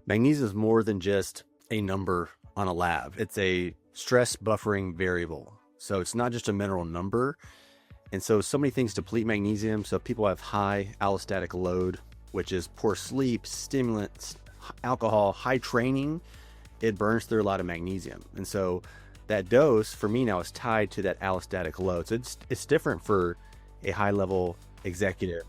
Magnesium is more than just a number on a lab. It's a stress buffering variable. So it's not just a mineral number. And so many things deplete magnesium. So people have high allostatic load, which is poor sleep, stimulants, alcohol, high training. It burns through a lot of magnesium. And so that dose for me now is tied to that allostatic load. So it's different for a high level executive.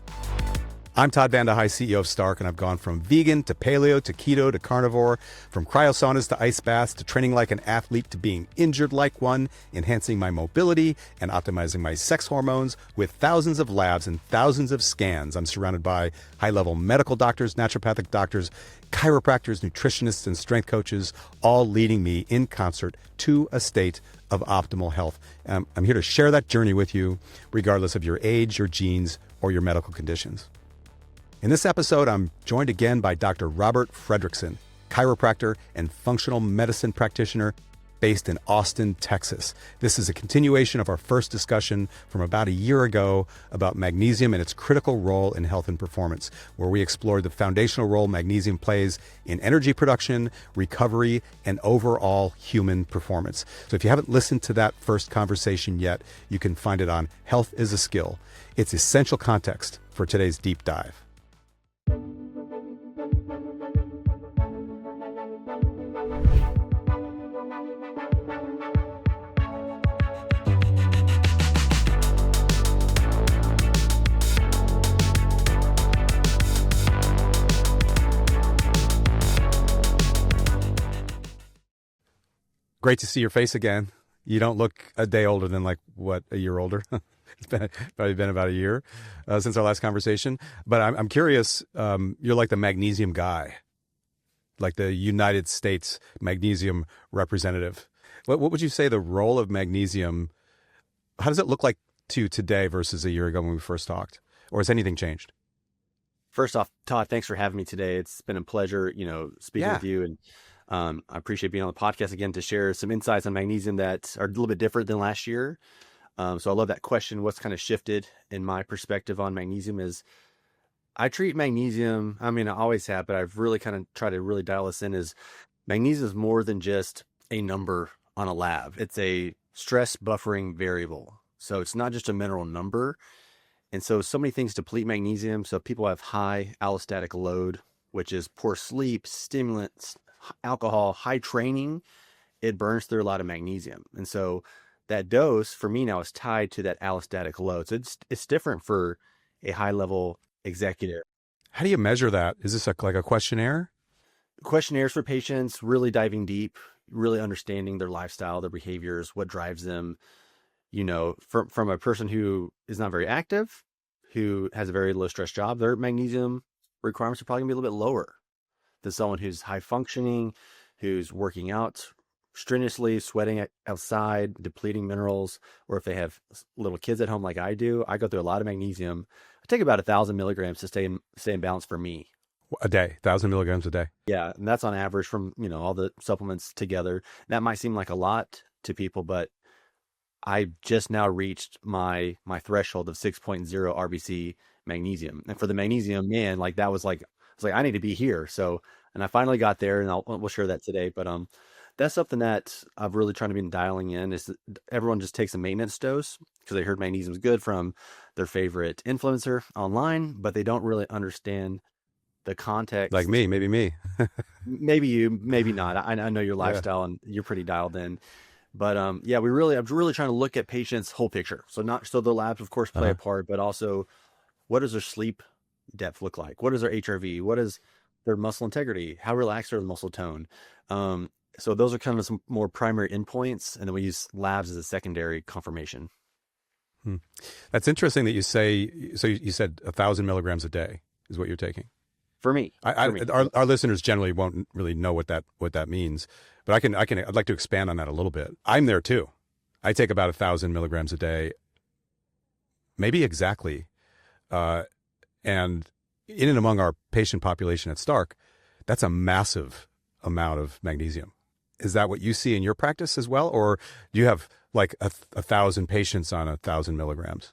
I'm Todd Vande Hei, CEO of Stark, and I've gone from vegan to paleo to keto to carnivore, from cryosaunas to ice baths to training like an athlete to being injured like one, enhancing my mobility and optimizing my sex hormones. With thousands of labs and thousands of scans, I'm surrounded by high-level medical doctors, naturopathic doctors, chiropractors, nutritionists, and strength coaches, all leading me in concert to a state of optimal health. I'm here to share that journey with you, regardless of your age, your genes, or your medical conditions. In this episode, I'm joined again by Dr. Robert Fredrickson, chiropractor and functional medicine practitioner based in Austin, Texas. This is a continuation of our first discussion from about a year ago about magnesium and its critical role in health and performance, where we explored the foundational role magnesium plays in energy production, recovery, and overall human performance. So if you haven't listened to that first conversation yet, you can find it on Health is a Skill. It's essential context for today's deep dive. Great to see your face again. You don't look a day older than a year older. It's probably been about a year since our last conversation. But I'm curious, you're like the magnesium guy, like the United States magnesium representative. What would you say the role of magnesium, how does it look like to you today versus a year ago when we first talked? Or has anything changed? First off, Todd, thanks for having me today. It's been a pleasure, speaking with you. And I appreciate being on the podcast again to share some insights on magnesium that are a little bit different than last year. So I love that question. What's kind of shifted in my perspective on magnesium is I treat magnesium, I always have, but I've really kind of tried to really dial this in, is magnesium is more than just a number on a lab. It's a stress buffering variable. So it's not just a mineral number. And so many things deplete magnesium. So people have high allostatic load, which is poor sleep, stimulants, alcohol, high training. It burns through a lot of magnesium. And so that dose for me now is tied to that allostatic load. So it's different for a high level executive. How do you measure that? Is this like a questionnaire? Questionnaires for patients, really diving deep, really understanding their lifestyle, their behaviors, what drives them. From a person who is not very active, who has a very low stress job, their magnesium requirements are probably gonna be a little bit lower than someone who's high functioning, who's working out strenuously, sweating outside, depleting minerals, or if they have little kids at home like I do. I go through a lot of magnesium. I take about 1,000 milligrams to stay in balance for me. A day, 1,000 milligrams a day. Yeah, and that's on average from all the supplements together. That might seem like a lot to people, but I just now reached my threshold of 6.0 RBC magnesium, and for the magnesium, man, that was I was like, I need to be here. So, and I finally got there, and we'll share that today. But that's something that I've really trying to be dialing in, is that everyone just takes a maintenance dose because they heard magnesium is good from their favorite influencer online, but they don't really understand the context. Like me, maybe me. Maybe you, maybe not. I know your lifestyle and you're pretty dialed in. But I'm really trying to look at patients' whole picture. So the labs, of course, play a part, but also what does their sleep depth look like? What is their HRV? What is their muscle integrity? How relaxed are the muscle tone? So those are kind of some more primary endpoints, and then we use labs as a secondary confirmation. That's interesting that you say, so you said 1,000 milligrams a day is what you're taking. For me. Our listeners generally won't really know what that means, but I'd like to expand on that a little bit. I'm there too. I take about 1,000 milligrams a day, maybe exactly. And in and among our patient population at Stark, that's a massive amount of magnesium. Is that what you see in your practice as well? Or do you have like 1,000 patients on 1,000 milligrams?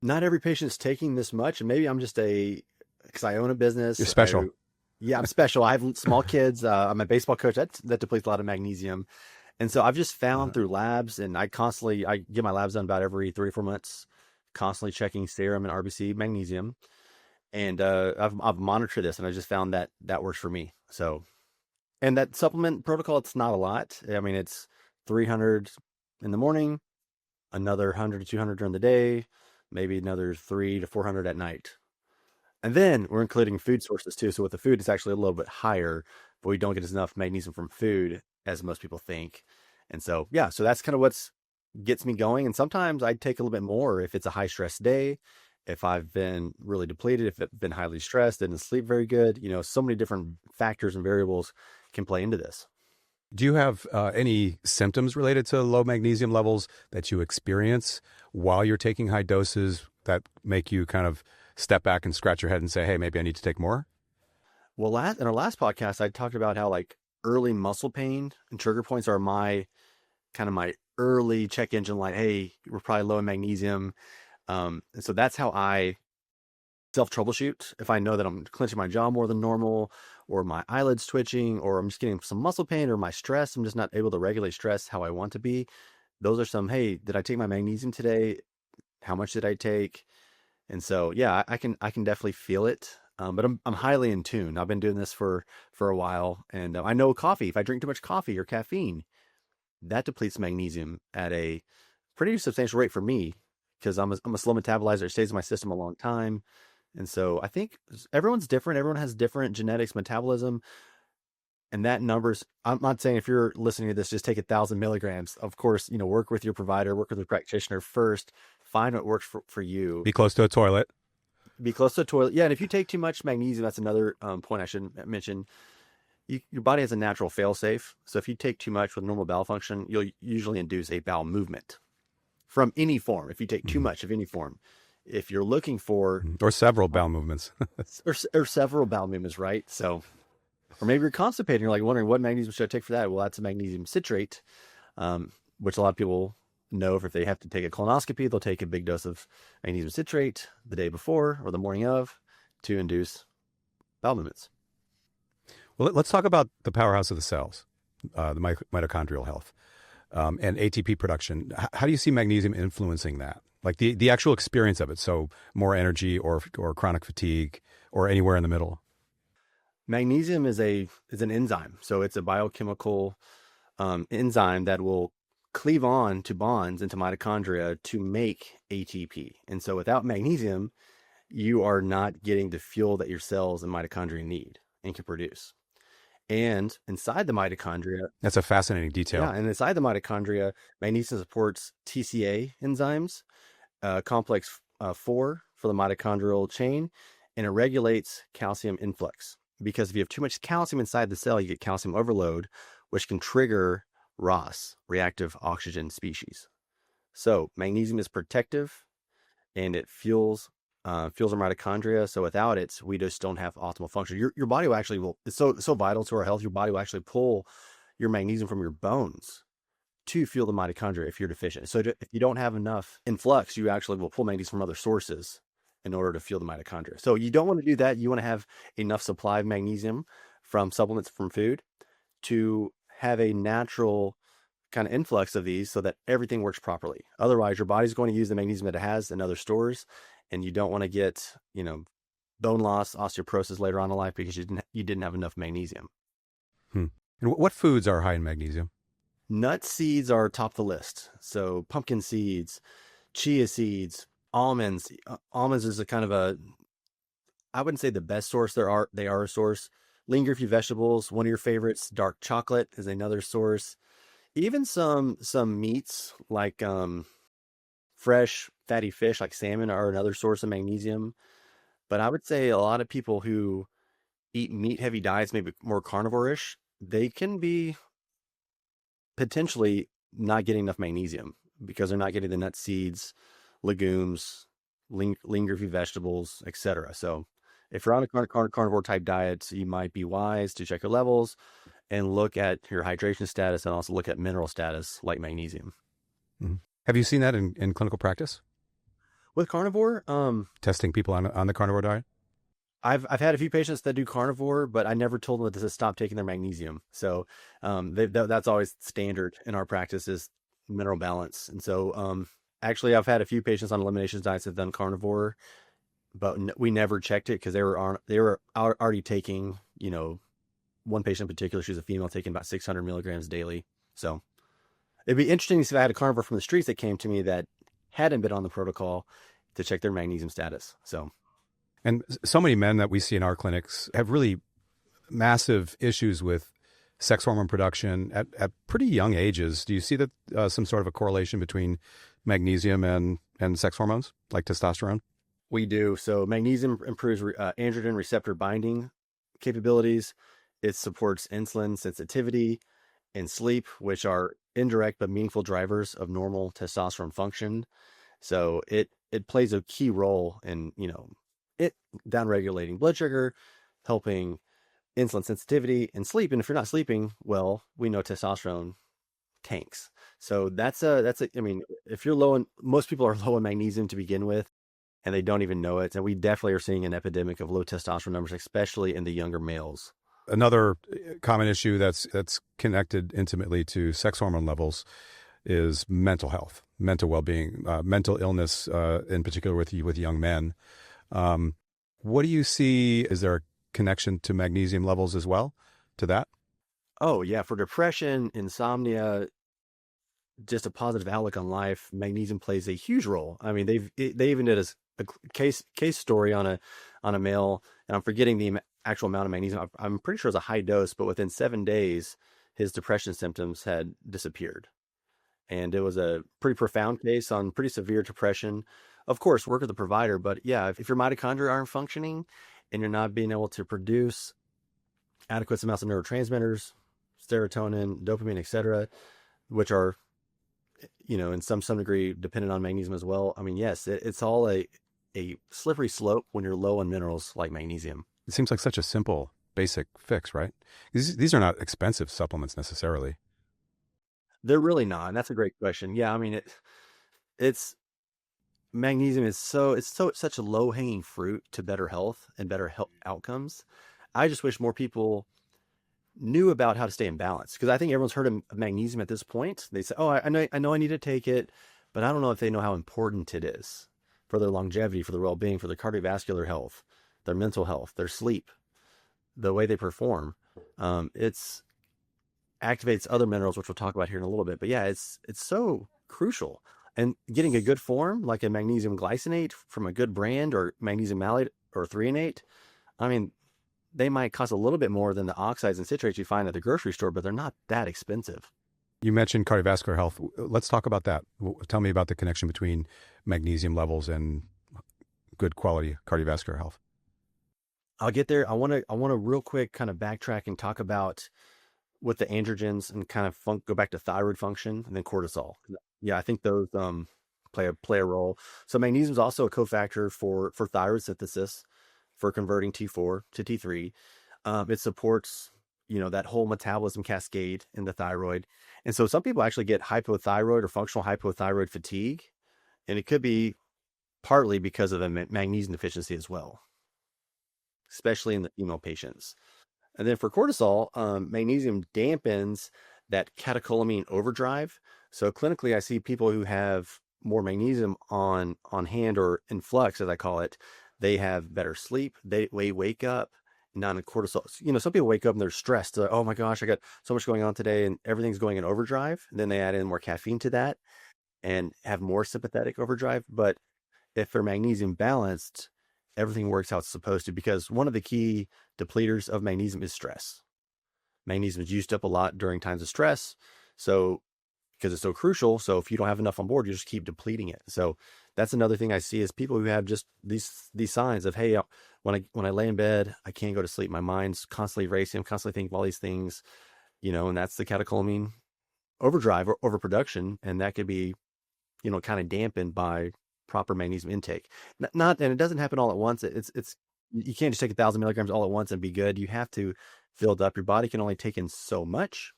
Not every patient's taking this much. And maybe I'm just because I own a business. You're special. Yeah, I'm special. I have small kids. I'm a baseball coach. That depletes a lot of magnesium. And so I've just found through labs, and I get my labs done about every 3 or 4 months, constantly checking serum and RBC magnesium. And I've monitored this, and I just found that that works for me. So, and that supplement protocol, it's not a lot. I mean, it's 300 in the morning, another 100 to 200 during the day, maybe another 3 to 400 at night. And then we're including food sources too. So with the food, it's actually a little bit higher, but we don't get enough magnesium from food as most people think. And so, yeah, so that's kind of what's gets me going. And sometimes I take a little bit more if it's a high stress day, if I've been really depleted, if I've been highly stressed, didn't sleep very good. So many different factors and variables can play into this. Do you have any symptoms related to low magnesium levels that you experience while you're taking high doses that make you kind of step back and scratch your head and say, hey, maybe I need to take more? Well, in our last podcast, I talked about how like early muscle pain and trigger points are my early check engine light. Hey, we're probably low in magnesium. And so that's how I self troubleshoot. If I know that I'm clenching my jaw more than normal, or my eyelids twitching, or I'm just getting some muscle pain, or my stress, I'm just not able to regulate stress how I want to be. Those are some, hey, did I take my magnesium today? How much did I take? And so, yeah, I can definitely feel it. But I'm highly in tune. I've been doing this for a while, and I know coffee. If I drink too much coffee or caffeine, that depletes magnesium at a pretty substantial rate for me, because I'm a slow metabolizer. It stays in my system a long time, and so I think everyone's different. Everyone has different genetics, metabolism, and that numbers. I'm not saying if you're listening to this, just take 1,000 milligrams. Of course, work with your provider, work with a practitioner first. Find what works for you. Be close to a toilet. Be close to a toilet. Yeah, and if you take too much magnesium, that's another point I should mention. Your body has a natural fail-safe. So if you take too much with normal bowel function, you'll usually induce a bowel movement from any form. If you take too much of any form, if you're looking for... Or several bowel movements. or several bowel movements, right? So, or maybe you're constipated. You're like wondering, what magnesium should I take for that? Well, that's a magnesium citrate, which a lot of people know if they have to take a colonoscopy, they'll take a big dose of magnesium citrate the day before or the morning of to induce bowel movements. Well, let's talk about the powerhouse of the cells, the mitochondrial health, and ATP production. How do you see magnesium influencing that? Like the actual experience of it. So more energy or chronic fatigue or anywhere in the middle. Magnesium is an enzyme. So it's a biochemical enzyme that will cleave on to bonds into mitochondria to make ATP. And so without magnesium, you are not getting the fuel that your cells and mitochondria need and can produce. And inside the mitochondria... That's a fascinating detail. Yeah, and inside the mitochondria, magnesium supports TCA enzymes, complex 4 for the mitochondrial chain, and it regulates calcium influx. Because if you have too much calcium inside the cell, you get calcium overload, which can trigger ROS, reactive oxygen species. So magnesium is protective, and it fuels our mitochondria. So without it, we just don't have optimal function. Your body will actually it's so vital to our health. Your body will actually pull your magnesium from your bones to fuel the mitochondria if you're deficient. So if you don't have enough influx, you actually will pull magnesium from other sources in order to fuel the mitochondria. So you don't want to do that. You want to have enough supply of magnesium from supplements from food to have a natural kind of influx of these so that everything works properly. Otherwise, your body's going to use the magnesium that it has in other stores, and you don't want to get, bone loss, osteoporosis later on in life because you didn't have enough magnesium. And what foods are high in magnesium? Nut seeds are top of the list. So pumpkin seeds, chia seeds, almonds. Almonds is I wouldn't say the best source. They are a source. Lean leafy vegetables, one of your favorites. Dark chocolate is another source. Even some meats like fresh fatty fish like salmon are another source of magnesium. But I would say a lot of people who eat meat heavy diets, maybe more carnivore-ish, they can be potentially not getting enough magnesium because they're not getting the nut seeds, legumes, lean leafy vegetables, etc. So if you're on a carnivore type diet, you might be wise to check your levels and look at your hydration status and also look at mineral status like magnesium. Mm-hmm. Have you seen that in clinical practice? With carnivore? Testing people on the carnivore diet? I've had a few patients that do carnivore, but I never told them to stop taking their magnesium. So that's always standard in our practice is mineral balance. And so actually, I've had a few patients on elimination diets that have done carnivore, but we never checked it because they were already taking, one patient in particular, she was a female taking about 600 milligrams daily. So it'd be interesting to see if I had a carnivore from the streets that came to me that hadn't been on the protocol to check their magnesium status. So. And so many men that we see in our clinics have really massive issues with sex hormone production at pretty young ages. Do you see that some sort of a correlation between magnesium and sex hormones like testosterone? We do. So magnesium improves androgen receptor binding capabilities. It supports insulin sensitivity and sleep, which are indirect but meaningful drivers of normal testosterone function. So it plays a key role in, it down-regulating blood sugar, helping insulin sensitivity and sleep. And if you're not sleeping well, we know testosterone tanks. So I mean, if you're most people are low in magnesium to begin with, and they don't even know it. And we definitely are seeing an epidemic of low testosterone numbers, especially in the younger males. Another common issue that's connected intimately to sex hormone levels is mental health, mental well-being, mental illness, in particular with young men. What do you see? Is there a connection to magnesium levels as well to that? Oh yeah. For depression, insomnia, just a positive outlook on life, magnesium plays a huge role. I mean, they even did a case story on a male, and I'm forgetting the actual amount of magnesium. I'm pretty sure it was a high dose, but within 7 days, his depression symptoms had disappeared. And it was a pretty profound case on pretty severe depression. Of course, work with the provider, but yeah, if your mitochondria aren't functioning and you're not being able to produce adequate amounts of neurotransmitters, serotonin, dopamine, etc., which are, in some degree dependent on magnesium as well. I mean, yes, it's all a slippery slope when you're low on minerals like magnesium. It seems like such a simple, basic fix, right? These are not expensive supplements necessarily. They're really not. And that's a great question. Yeah, I mean, it's magnesium is such a low hanging fruit to better health and better health outcomes. I just wish more people knew about how to stay in balance, because I think everyone's heard of magnesium at this point. They say, "Oh, I know I need to take it," but I don't know if they know how important it is for their longevity, for their well-being, for their cardiovascular health, their mental health, their sleep, the way they perform. It's activates other minerals, which we'll talk about here in a little bit. But yeah, it's so crucial. And getting a good form, like a magnesium glycinate from a good brand, or magnesium malate or threonate, I mean, they might cost a little bit more than the oxides and citrates you find at the grocery store, but they're not that expensive. You mentioned cardiovascular health. Let's talk about that. Tell me about the connection between magnesium levels and good quality cardiovascular health. I'll get there. I want to real quick kind of backtrack and talk about with the androgens and kind of go back to thyroid function and then cortisol. Yeah, I think those play a role. So magnesium is also a cofactor for thyroid synthesis, for converting T4 to T3. It supports, that whole metabolism cascade in the thyroid. And so some people actually get hypothyroid or functional hypothyroid fatigue, and it could be partly because of a magnesium deficiency as well, especially in the female patients. And then for cortisol, magnesium dampens that catecholamine overdrive. So clinically, I see people who have more magnesium on hand, or in flux, as I call it. They have better sleep. They wake up not in cortisol. Some people wake up and they're stressed. They're like, oh my gosh, I got so much going on today, and everything's going in overdrive. And then they add in more caffeine to that and have more sympathetic overdrive. But if they're magnesium balanced, everything works how it's supposed to, because one of the key depleters of magnesium is stress. Magnesium is used up a lot during times of stress. So, because it's so crucial. So if you don't have enough on board, you just keep depleting it. So that's another thing I see is people who have just these signs of, hey, when I lay in bed, I can't go to sleep. My mind's constantly racing. I'm constantly thinking of all these things, and that's the catecholamine overdrive or overproduction. And that could be, kind of dampened by proper magnesium intake. And it doesn't happen all at once. It's you can't just take 1,000 milligrams all at once and be good. You have to build up. Your body can only take in so much.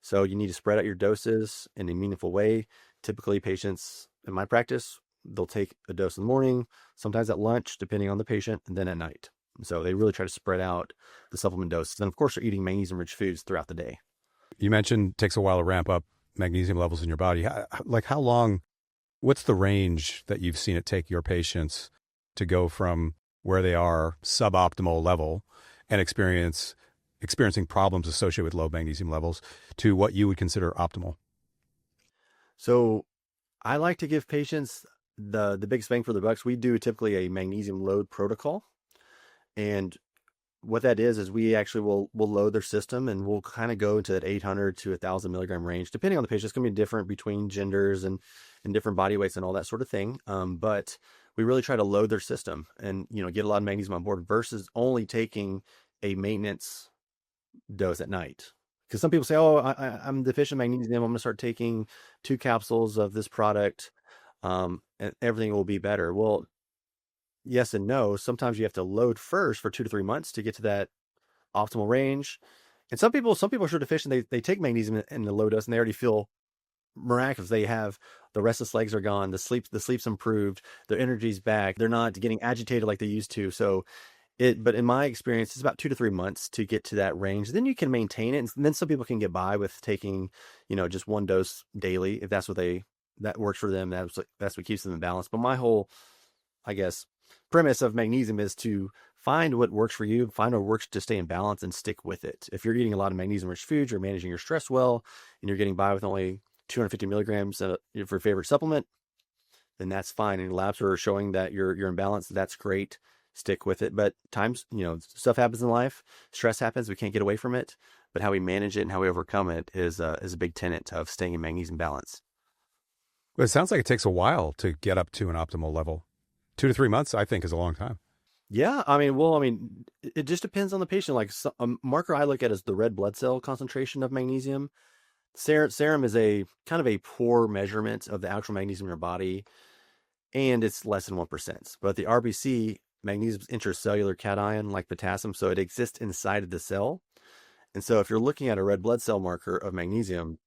So you need to spread out your doses in a meaningful way. Typically, patients in my practice, they'll take a dose in the morning, sometimes at lunch, depending on the patient, and then at night. So they really try to spread out the supplement doses. And of course, they're eating magnesium-rich foods throughout the day. You mentioned it takes a while to ramp up magnesium levels in your body. Like how long, what's the range that you've seen it take your patients to go from where they are suboptimal level and experiencing problems associated with low magnesium levels to what you would consider optimal? So I like to give patients the biggest bang for the bucks. We do typically a magnesium load protocol. And what that is we actually will load their system, and we'll kind of go into that 800 to 1,000 milligram range, depending on the patient. It's going to be different between genders and different body weights and all that sort of thing. But we really try to load their system and, get a lot of magnesium on board versus only taking a maintenance dose at night. Because some people say, oh, I'm deficient in magnesium. I'm going to start taking 2 capsules of this product, and everything will be better. Well, yes and no. Sometimes you have to load first for 2 to 3 months to get to that optimal range. And some people are so deficient, they take magnesium in the low dose and they already feel miraculous. They have the restless legs are gone, the sleep's improved, their energy's back, they're not getting agitated like they used to. But in my experience, it's about 2 to 3 months to get to that range. Then you can maintain it. And then some people can get by with taking, just 1 dose daily if that's that works for them. That's what keeps them in balance. But my whole, I guess, premise of magnesium is to find what works for you, find what works to stay in balance, and stick with it. If you're eating a lot of magnesium-rich foods, you're managing your stress well, and you're getting by with only 250 milligrams for your favorite supplement, then that's fine. And labs are showing that you're in balance. That's great. Stick with it. But times, stuff happens in life. Stress happens. We can't get away from it. But how we manage it and how we overcome it is a big tenet of staying in magnesium balance. Well, it sounds like it takes a while to get up to an optimal level. 2 to 3 months, I think, is a long time. Yeah, it just depends on the patient. Like a marker I look at is the red blood cell concentration of magnesium. Serum is a kind of a poor measurement of the actual magnesium in your body, and it's less than 1%. But the RBC, magnesium is intracellular cation like potassium, so it exists inside of the cell. And so if you're looking at a red blood cell marker of magnesium,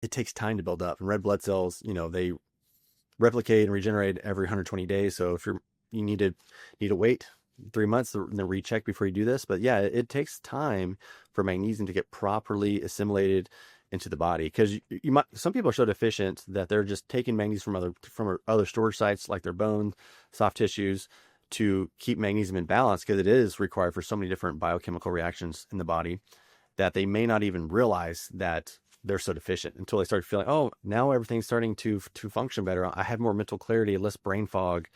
it takes time to build up. And red blood cells, they replicate and regenerate every 120 days. So if you need to wait 3 months to then recheck before you do this. But yeah, it takes time for magnesium to get properly assimilated into the body, because some people are so deficient that they're just taking magnesium from other storage sites like their bone, soft tissues, to keep magnesium in balance, because it is required for so many different biochemical reactions in the body that they may not even realize that they're so deficient until they start feeling, oh, now everything's starting to function better. I have more mental clarity, less brain fog,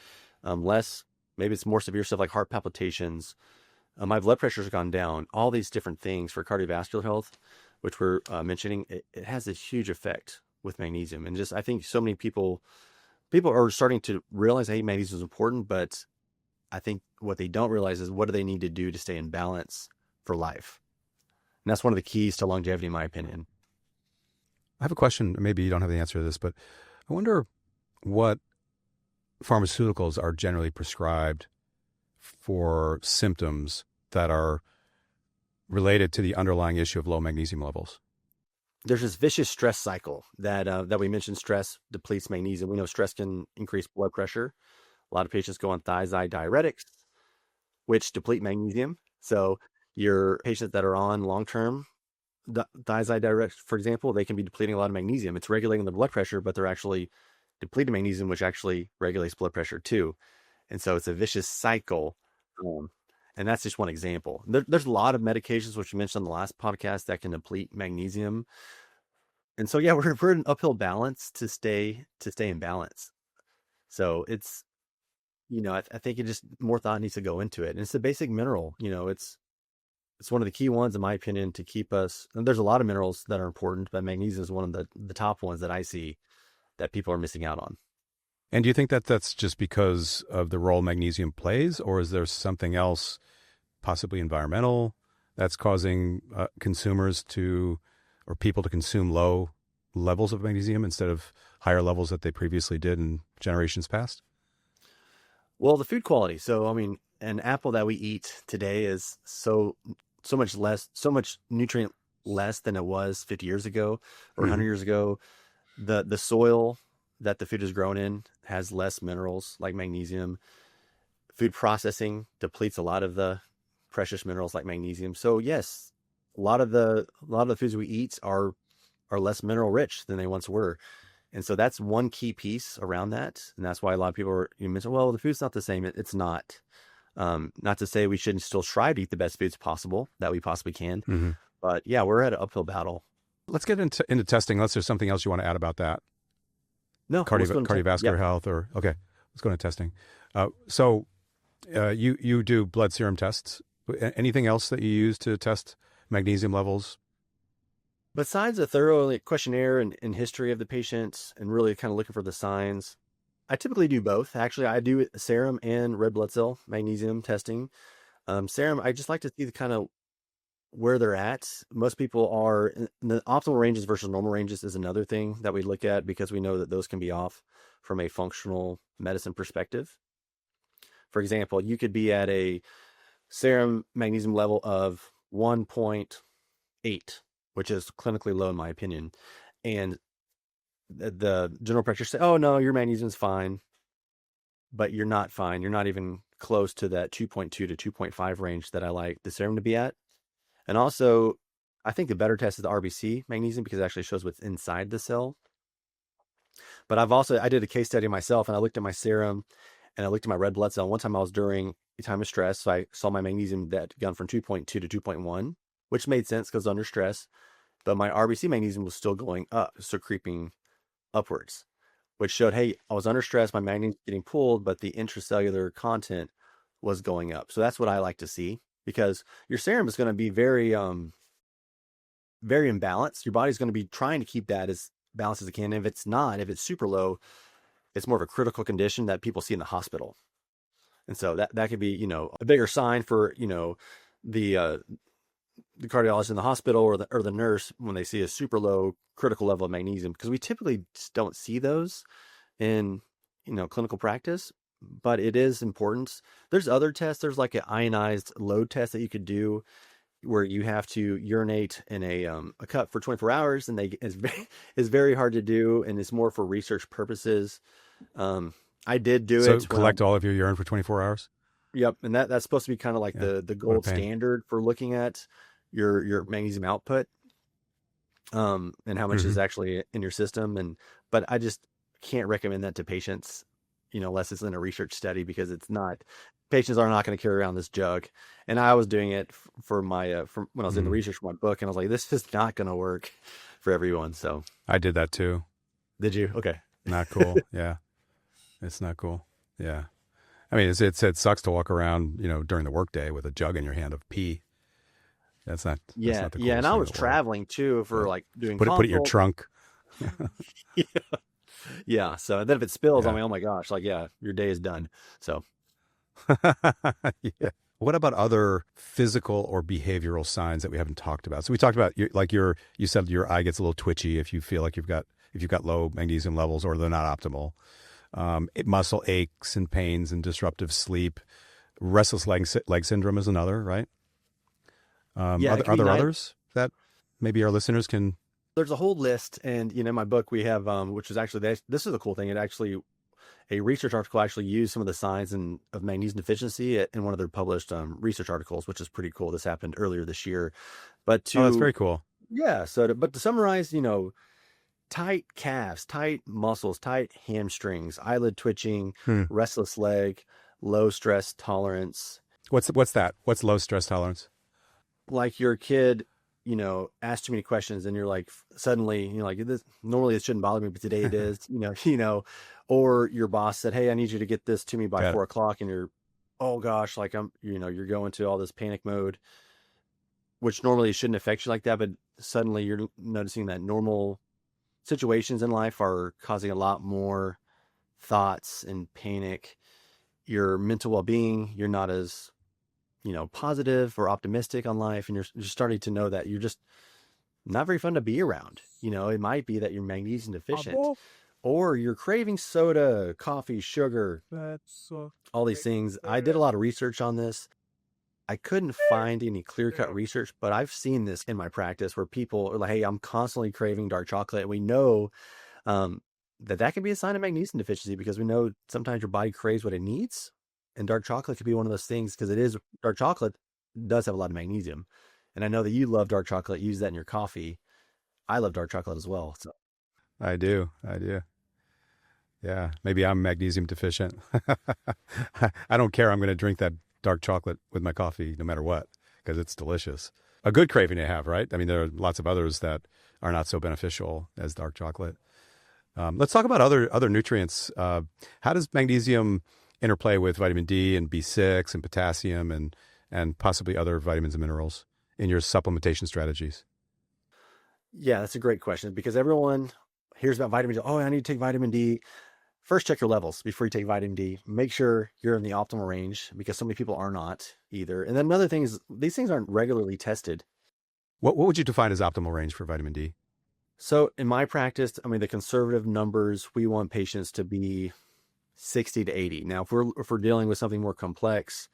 maybe it's more severe stuff like heart palpitations. My blood pressure's gone down. All these different things for cardiovascular health, which we're mentioning, it has a huge effect with magnesium. And just, I think so many people are starting to realize, hey, magnesium is important, but I think what they don't realize is what do they need to do to stay in balance for life. And that's one of the keys to longevity, in my opinion. I have a question. Maybe you don't have the answer to this, but I wonder what pharmaceuticals are generally prescribed for symptoms that are related to the underlying issue of low magnesium levels. There's this vicious stress cycle that we mentioned. Stress depletes magnesium. We know stress can increase blood pressure. A lot of patients go on thiazide diuretics, which deplete magnesium. So your patients that are on long-term thiazide diuretics, for example, they can be depleting a lot of magnesium. It's regulating the blood pressure, but they're actually depleting magnesium, which actually regulates blood pressure too. And so it's a vicious cycle. And that's just one example. There's a lot of medications, which you mentioned on the last podcast, that can deplete magnesium. And so, yeah, we're in an uphill balance to stay in balance. So it's, I think it just more thought needs to go into it. And it's a basic mineral. It's one of the key ones, in my opinion, to keep us. And there's a lot of minerals that are important, but magnesium is one of the top ones that I see that people are missing out on. And do you think that that's just because of the role magnesium plays, or is there something else, possibly environmental, that's causing consumers or people to consume low levels of magnesium instead of higher levels that they previously did in generations past? Well, the food quality. So, an apple that we eat today is so much nutrient less than it was 50 years ago or 100 years ago. The soil that the food is grown in has less minerals like magnesium. food processing depletes a lot of the precious minerals like magnesium. So yes, a lot of the foods we eat are less mineral rich than they once were. And so that's one key piece around that. And that's why a lot of people are, you mention, well, the food's not the same. It's not. Not to say we shouldn't still strive to eat the best foods possible that we possibly can. Mm-hmm. But yeah, we're at an uphill battle. Let's get into testing. Unless there's something else you want to add about that. No, cardiovascular health, or okay, let's go into testing. So you do blood serum tests. Anything else that you use to test magnesium levels? Besides a thorough questionnaire and history of the patient and really kind of looking for the signs, I typically do both. Actually, I do serum and red blood cell magnesium testing. Serum, I just like to see the kind of where they're at. Most people are in the optimal ranges versus normal ranges is another thing that we look at because we know that those can be off from a functional medicine perspective. For example, you could be at a serum magnesium level of 1.8, which is clinically low in my opinion. And the general practitioner say, oh no, your magnesium's fine, but you're not fine. You're not even close to that 2.2 to 2.5 range that I like the serum to be at. And also, I think the better test is the RBC magnesium because it actually shows what's inside the cell. But I did a case study myself and I looked at my serum and I looked at my red blood cell. One time I was during a time of stress. So I saw my magnesium that had gone from 2.2 to 2.1, which made sense because under stress. But my RBC magnesium was still going up, so creeping upwards, which showed, hey, I was under stress, my magnesium getting pulled, but the intracellular content was going up. So that's what I like to see because your serum is going to be very, very imbalanced. Your body's going to be trying to keep that as balanced as it can. If it's not, if it's super low, it's more of a critical condition that people see in the hospital. And so that could be, a bigger sign for, the cardiologist in the hospital or the nurse when they see a super low critical level of magnesium, because we typically just don't see those in, clinical practice, but it is important. There's other tests. There's like an ionized load test that you could do where you have to urinate in a cup for 24 hours and it's very hard to do. And it's more for research purposes. I did do it. So collect all of your urine for 24 hours? Yep. And that's supposed to be kind of like the gold standard for looking at your magnesium output, and how much is actually in your system. But I just can't recommend that to patients, unless it's in a research study, because patients are not going to carry around this jug. And I was doing it for my, from when I was in the research for my book, and I was like, this is not going to work for everyone. So I did that too. Did you? Okay. Not cool. Yeah. It's not cool. Yeah. I mean, it sucks to walk around, during the workday with a jug in your hand of pee. That's not. Yeah. That's not the yeah. And I was traveling too for doing. Put it in your trunk. Yeah. Yeah. So then if it spills, Yeah. I'm like, oh my gosh, your day is done. So. Yeah. What about other physical or behavioral signs that we haven't talked about? So we talked about you said your eye gets a little twitchy if you feel like you've got low magnesium levels or they're not optimal. Muscle aches and pains and disruptive sleep. Restless leg syndrome is another, right? Are there others that maybe our listeners can? There's a whole list, and in my book we have, which is actually this is a cool thing. It actually, a research article actually used some of the signs of magnesium deficiency in one of their published research articles, which is pretty cool. This happened earlier this year, but that's very cool. Yeah. But to summarize, tight calves, tight muscles, tight hamstrings, eyelid twitching, restless leg, low stress tolerance. What's that? What's low stress tolerance? Like your kid, asks too many questions and you're like, suddenly, this normally it shouldn't bother me, but today it is, or your boss said, hey, I need you to get this to me by 4:00. And you're, oh gosh, you're going to all this panic mode, which normally shouldn't affect you like that. But suddenly you're noticing that normal situations in life are causing a lot more thoughts and panic. Your mental well-being, you're not as, positive or optimistic on life. And you're starting to know that you're just not very fun to be around. It might be that you're magnesium deficient or you're craving soda, coffee, sugar, all these things. I did a lot of research on this. I couldn't find any clear-cut research, but I've seen this in my practice where people are like, hey, I'm constantly craving dark chocolate. And we know that can be a sign of magnesium deficiency because we know sometimes your body craves what it needs And dark chocolate could be one of those things because dark chocolate does have a lot of magnesium. And I know that you love dark chocolate, use that in your coffee. I love dark chocolate as well. So I do. I do. Yeah. Maybe I'm magnesium deficient. I don't care. I'm going to drink that dark chocolate with my coffee no matter what because it's delicious. A good craving to have, right? I mean, there are lots of others that are not so beneficial as dark chocolate. Let's talk about other nutrients. How does magnesium interplay with vitamin D and B6 and potassium and possibly other vitamins and minerals in your supplementation strategies? yeah, that's a great question because everyone hears about vitamin D. Oh, I need to take vitamin D. First, check your levels before you take vitamin D. Make sure you're in the optimal range because so many people are not either. And then another thing is these things aren't regularly tested. What would you define as optimal range for vitamin D? So in my practice, I mean, the conservative numbers, we want patients to be 60 to 80. Now, if we're dealing with something more complex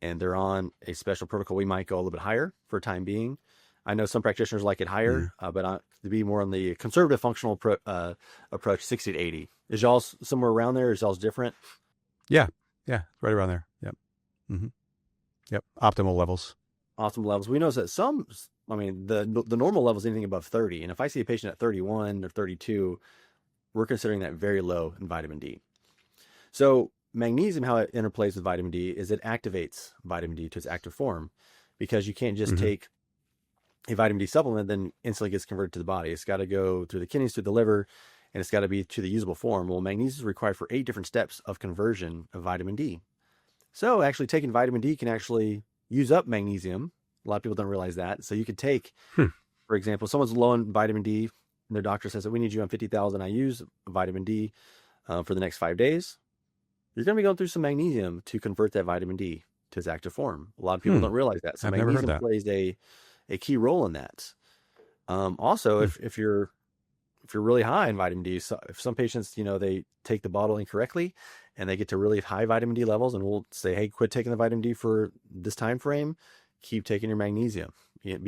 and they're on a special protocol, we might go a little bit higher for time being. I know some practitioners like it higher, but to be more on the conservative functional approach, 60 to 80. Is y'all's somewhere around there? Is y'all's different? Yeah. Yeah. Right around there. Yep. Mm-hmm. Yep. Optimal levels. Optimal levels. We know that the normal level is anything above 30. And if I see a patient at 31 or 32, we're considering that very low in vitamin D. So magnesium, how it interplays with vitamin D is it activates vitamin D to its active form because you can't just take a vitamin D supplement, then instantly gets converted to the body. It's got to go through the kidneys, through the liver, and it's got to be to the usable form. Well, magnesium is required for 8 different steps of conversion of vitamin D. So actually taking vitamin D can actually use up magnesium. A lot of people don't realize that. So you could take, for example, someone's low on vitamin D and their doctor says that we need you on 50,000 IUs of vitamin D for the next 5 days. You're going to be going through some magnesium to convert that vitamin D to its active form. A lot of people don't realize that. So I've never heard magnesium that. plays a key role in that. Also, if you're really high in vitamin D, so if some patients, they take the bottle incorrectly and they get to really high vitamin D levels, and we'll say, hey, quit taking the vitamin D for this time frame, keep taking your magnesium.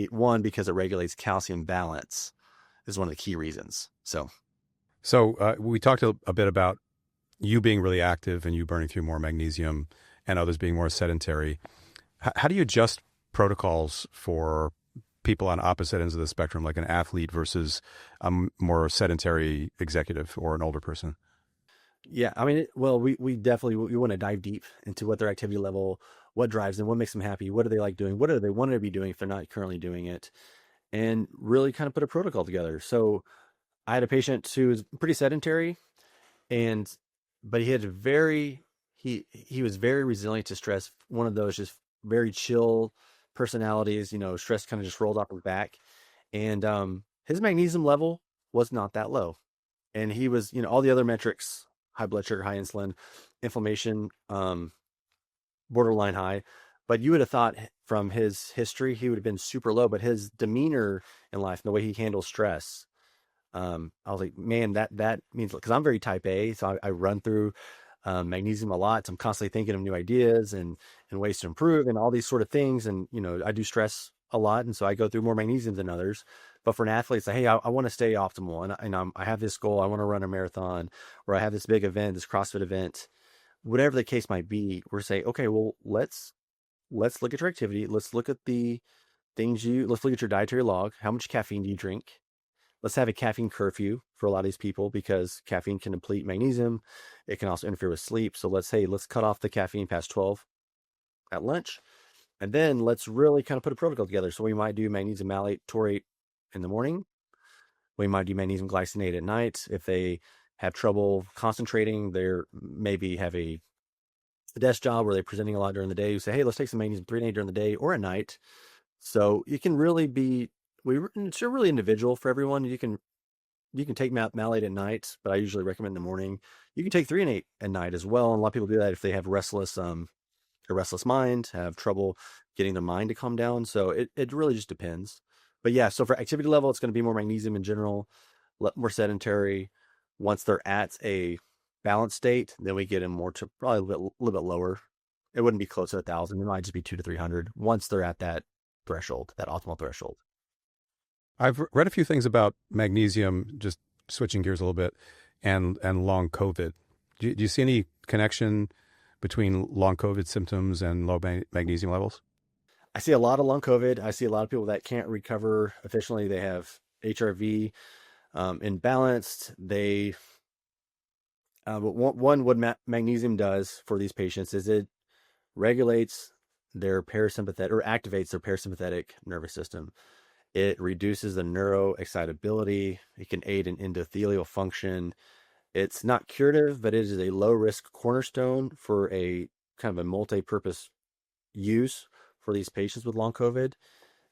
One, because it regulates calcium balance is one of the key reasons. So we talked a bit about you being really active and you burning through more magnesium and others being more sedentary. How do you adjust protocols for people on opposite ends of the spectrum, like an athlete versus a more sedentary executive or an older person? Yeah, I mean, we definitely we want to dive deep into what their activity level, what drives them, what makes them happy, what do they like doing, what do they want to be doing if they're not currently doing it, and really kind of put a protocol together. So I had a patient who was pretty sedentary, but he was very resilient to stress. One of those just very chill personalities, stress kind of just rolled off his back, and his magnesium level was not that low, and he was, all the other metrics, high blood sugar, high insulin, inflammation, borderline high, but you would have thought from his history he would have been super low, but his demeanor in life and the way he handles stress, I was like, man, that means, because I'm very type A, so I run through magnesium a lot. So I'm constantly thinking of new ideas and ways to improve and all these sort of things. And, I do stress a lot. And so I go through more magnesium than others. But for an athlete, it's like, hey, I want to stay optimal. And I have this goal. I want to run a marathon, or I have this big event, this CrossFit event, whatever the case might be. We're saying, okay, well, let's look at your activity. Let's look at let's look at your dietary log. How much caffeine do you drink? Let's have a caffeine curfew for a lot of these people because caffeine can deplete magnesium. It can also interfere with sleep. So let's cut off the caffeine past 12 at lunch. And then let's really kind of put a protocol together. So we might do magnesium malate taurate in the morning. We might do magnesium glycinate at night. If they have trouble concentrating, they maybe have a desk job where they're presenting a lot during the day. You say, hey, let's take some magnesium threonate during the day or at night. So it can really be, it's really individual for everyone. You can take malate at night, but I usually recommend in the morning. You can take threonate at night as well. And a lot of people do that if they have a restless mind, have trouble getting their mind to calm down. So it really just depends. But yeah, so for activity level, it's going to be more magnesium in general, more sedentary. Once they're at a balanced state, then we get them more to probably a little bit lower. It wouldn't be close to 1,000. It might just be 200 to 300 once they're at that threshold, that optimal threshold. I've read a few things about magnesium, just switching gears a little bit, and long COVID. Do you see any connection between long COVID symptoms and low magnesium levels? I see a lot of long COVID. I see a lot of people that can't recover efficiently. They have HRV imbalanced. But what magnesium does for these patients is it regulates their parasympathetic or activates their parasympathetic nervous system. It reduces the neuroexcitability. It can aid in endothelial function. It's not curative, but it is a low risk cornerstone for a kind of a multi-purpose use for these patients with long COVID,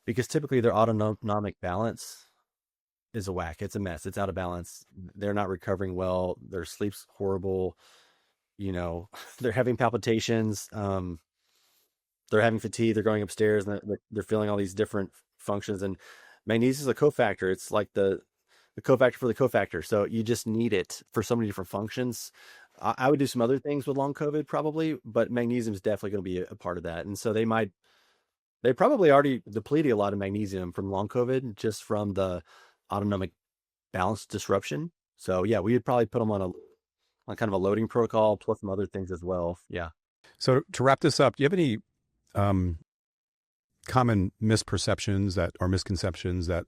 because typically their autonomic balance is a whack. It's a mess. It's out of balance. They're not recovering well. Their sleep's horrible. You know, they're having palpitations. They're having fatigue. They're going upstairs and they're feeling all these different functions. And magnesium is a cofactor. It's like the cofactor for the cofactor. So you just need it for so many different functions. I would do some other things with long COVID probably, but magnesium is definitely going to be a part of that. And so they probably already depleted a lot of magnesium from long COVID just from the autonomic balance disruption. So yeah, we would probably put them on kind of a loading protocol plus some other things as well. Yeah. So to wrap this up, do you have any common misperceptions that or misconceptions that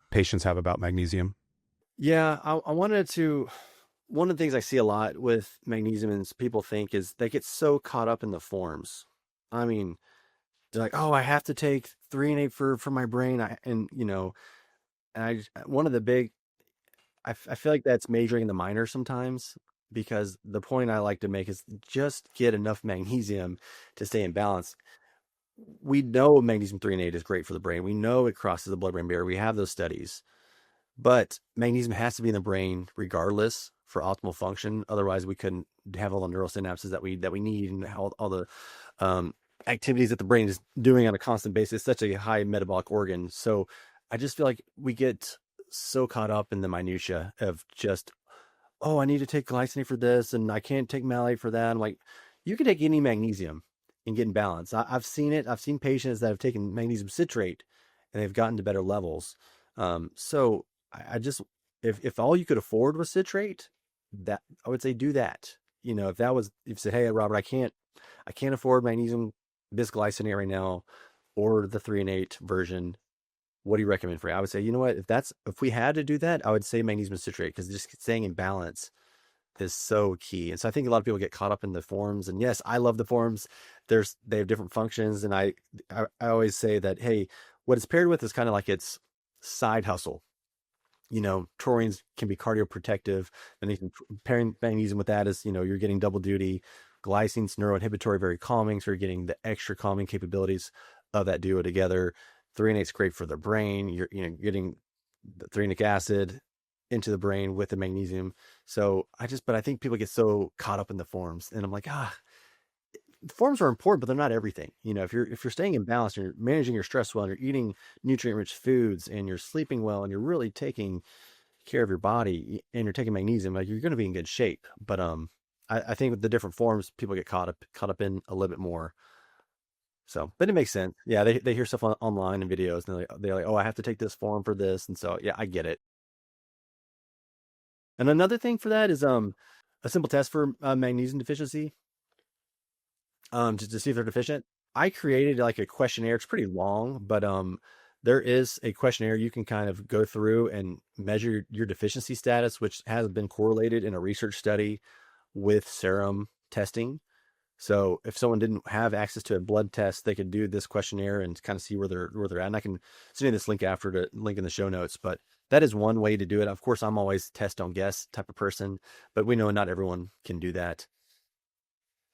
patients have about magnesium? Yeah, I wanted to. One of the things I see a lot with magnesium is people think is they get so caught up in the forms. I mean, they're like, oh, I have to take 3 and 8 for my brain. One of the big, I feel like that's majoring in the minor sometimes, because the point I like to make is just get enough magnesium to stay in balance. We know magnesium 3 and 8 is great for the brain. We know it crosses the blood-brain barrier. We have those studies. But magnesium has to be in the brain regardless for optimal function. Otherwise, we couldn't have all the neural synapses that we need and all the activities that the brain is doing on a constant basis. It's such a high metabolic organ. So I just feel like we get so caught up in the minutia of just, oh, I need to take glycinate for this and I can't take malate for that. I'm like, you can take any magnesium and get in balance. I've seen it. I've seen patients that have taken magnesium citrate and they've gotten to better levels. So I just, if all you could afford was citrate, that I would say do that. You know, if you said, hey, Robert, I can't afford magnesium bisglycinate right now, or the 3 and 8 version. What do you recommend for you? I would say, you know what, if we had to do that, I would say magnesium citrate, because just staying in balance is so key. And so I think a lot of people get caught up in the forms, and yes, I love the forms. They have different functions. And I always say that, hey, what it's paired with is kind of like its side hustle. You know, taurines can be cardioprotective, and you can pairing magnesium with that is, you know, you're getting double duty. Glycine's neuroinhibitory, very calming. So you're getting the extra calming capabilities of that duo together. 3 and 8 is great for the brain. You're getting the threnic acid into the brain with the magnesium. So but I think people get so caught up in the forms, and I'm like, forms are important, but they're not everything. You know, if you're staying in balance and you're managing your stress well, and you're eating nutrient-rich foods, and you're sleeping well, and you're really taking care of your body, and you're taking magnesium, like, you're going to be in good shape. But I think with the different forms, people get caught up in a little bit more. So, but it makes sense. Yeah, they hear stuff online and videos, and they're like, oh, I have to take this form for this, and so yeah, I get it. And another thing for that is a simple test for magnesium deficiency. To see if they're deficient. I created like a questionnaire. It's pretty long, but there is a questionnaire you can kind of go through and measure your deficiency status, which has been correlated in a research study with serum testing. So if someone didn't have access to a blood test, they could do this questionnaire and kind of see where they're at. And I can send you this link after, to link in the show notes, but that is one way to do it. Of course, I'm always test don't guess type of person, but we know not everyone can do that.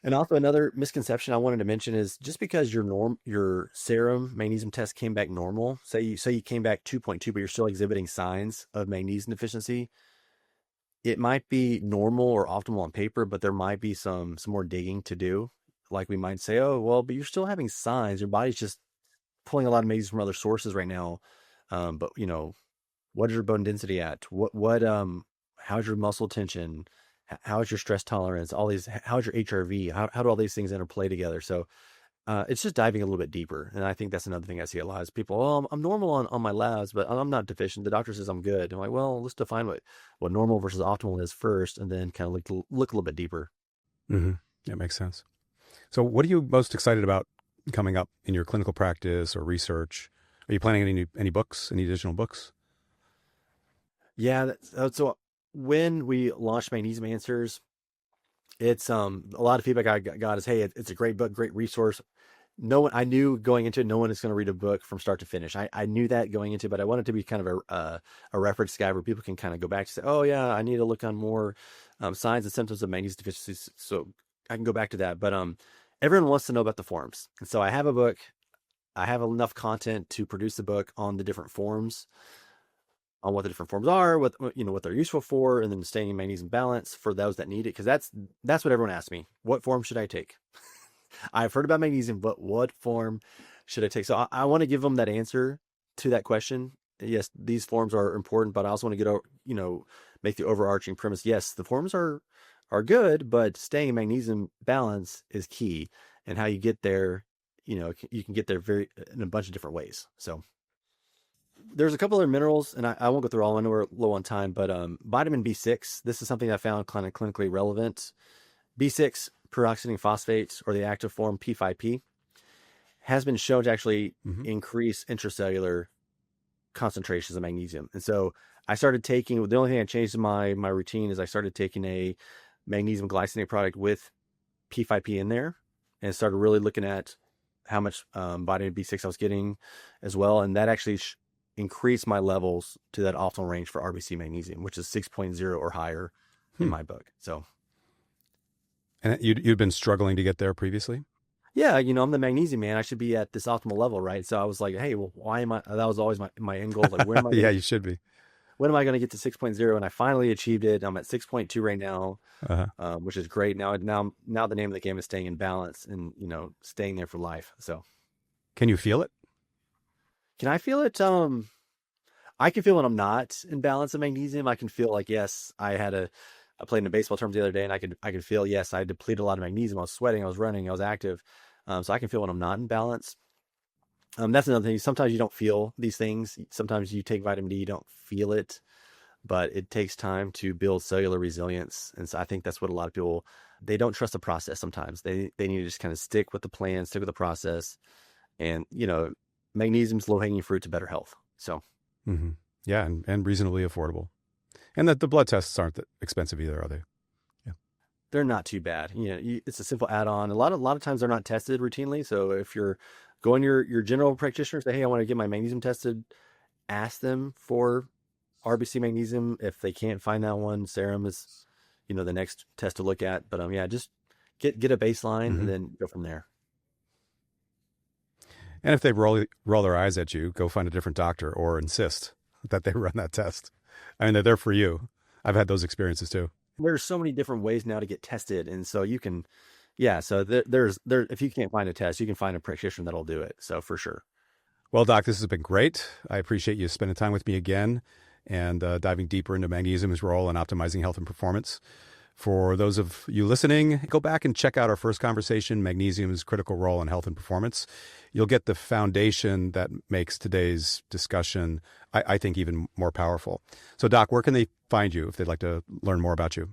And also another misconception I wanted to mention is, just because your serum magnesium test came back normal, say you came back 2.2, but you're still exhibiting signs of magnesium deficiency, it might be normal or optimal on paper, but there might be some more digging to do. Like, we might say, oh, well, but you're still having signs. Your body's just pulling a lot of magnesium from other sources right now. But you know, what is your bone density at? How's your muscle tension? How's your stress tolerance? All these, how's your HRV? How do all these things interplay together? So it's just diving a little bit deeper. And I think that's another thing I see a lot is people, oh, I'm normal on my labs, but I'm not deficient. The doctor says I'm good. I'm like, well, let's define what normal versus optimal is first, and then kind of look a little bit deeper. Mm-hmm. That makes sense. So what are you most excited about coming up in your clinical practice or research? Are you planning any books, any additional books? Yeah. So when we launched Magnesium Answers, it's a lot of feedback I got is, hey, it's a great book, great resource. No one, I knew going into it, no one is going to read a book from start to finish. I knew that going into it, but I wanted to be kind of a reference guide where people can kind of go back to say, oh yeah, I need to look on more signs and symptoms of magnesium deficiency. So I can go back to that. But everyone wants to know about the forms. And so I have a book. I have enough content to produce a book on the different forms, on what the different forms are, what they're useful for, and then staying in magnesium balance for those that need it. Because that's what everyone asks me. What form should I take? I've heard about magnesium, but what form should I take? So I want to give them that answer to that question. Yes, these forms are important, but I also want to make the overarching premise. Yes, the forms are good, but staying in magnesium balance is key. And how you get there, you can get there in a bunch of different ways. So there's a couple other minerals, and I won't go through all. I know we're low on time, but vitamin B6. This is something I found kind of clinically relevant. B6 peroxidine phosphate, or the active form P5P, has been shown to actually increase intracellular concentrations of magnesium. And so I started taking, the only thing I changed in my routine is I started taking a magnesium glycinate product with P5P in there, and started really looking at how much vitamin B6 I was getting as well. And that actually increased my levels to that optimal range for RBC magnesium, which is 6.0 or higher in my book. So. And you'd been struggling to get there previously? Yeah, I'm the magnesium man. I should be at this optimal level, right? So I was like, hey, well, why am I? That was always my end goal. Like, where am I? Yeah, you should be. When am I going to get to 6.0? And I finally achieved it. I'm at 6.2 right now, which is great. Now the name of the game is staying in balance and staying there for life. So, can you feel it? Can I feel it? I can feel when I'm not in balance of magnesium. I can feel like, yes, I played in a baseball term the other day, and I could feel, yes, I depleted a lot of magnesium. I was sweating, I was running, I was active. So I can feel when I'm not in balance. That's another thing. Sometimes you don't feel these things. Sometimes you take vitamin D, you don't feel it, but it takes time to build cellular resilience. And so I think that's what a lot of people, they don't trust the process sometimes. They need to just kind of stick with the plan, stick with the process. And, magnesium's low-hanging fruit to better health. So. Yeah, and reasonably affordable. And that the blood tests aren't that expensive either, are they? Yeah, they're not too bad. It's a simple add-on. A lot of times they're not tested routinely. So if you're going your general practitioner, say, hey, I want to get my magnesium tested, ask them for RBC magnesium. If they can't find that one, serum is, the next test to look at. But just get a baseline and then go from there. And if they roll their eyes at you, go find a different doctor or insist that they run that test. I mean, they're there for you. I've had those experiences too. There's so many different ways now to get tested. And so you can, so there's if you can't find a test, you can find a practitioner that'll do it. So for sure. Well, Doc, this has been great. I appreciate you spending time with me again and diving deeper into magnesium's role in optimizing health and performance. For those of you listening, go back and check out our first conversation, Magnesium's Critical Role in Health and Performance. You'll get the foundation that makes today's discussion, I think, even more powerful. So, Doc, where can they find you if they'd like to learn more about you?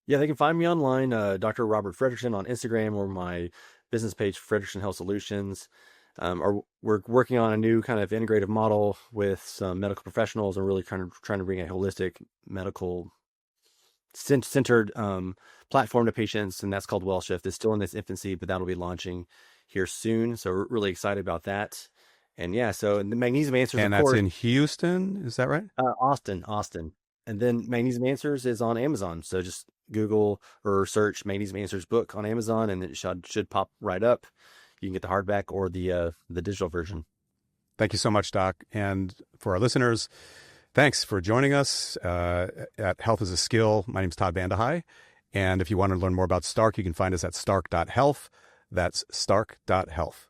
Yeah, they can find me online, Dr. Robert Fredrickson on Instagram, or my business page, Fredrickson Health Solutions. We're working on a new kind of integrative model with some medical professionals and really trying to bring a holistic medical centered platform to patients, and that's called WellShift. It's still in its infancy, but that'll be launching here soon. So we're really excited about that. And so the Magnesium Answers, and of that's course, in Houston, is that right? Austin. And then Magnesium Answers is on Amazon. So just Google or search Magnesium Answers book on Amazon, and it should pop right up. You can get the hardback or the digital version. Thank you so much, Doc. And for our listeners, thanks for joining us at Health is a Skill. My name is Todd Vande Hei. And if you want to learn more about Stark, you can find us at stark.health. That's stark.health.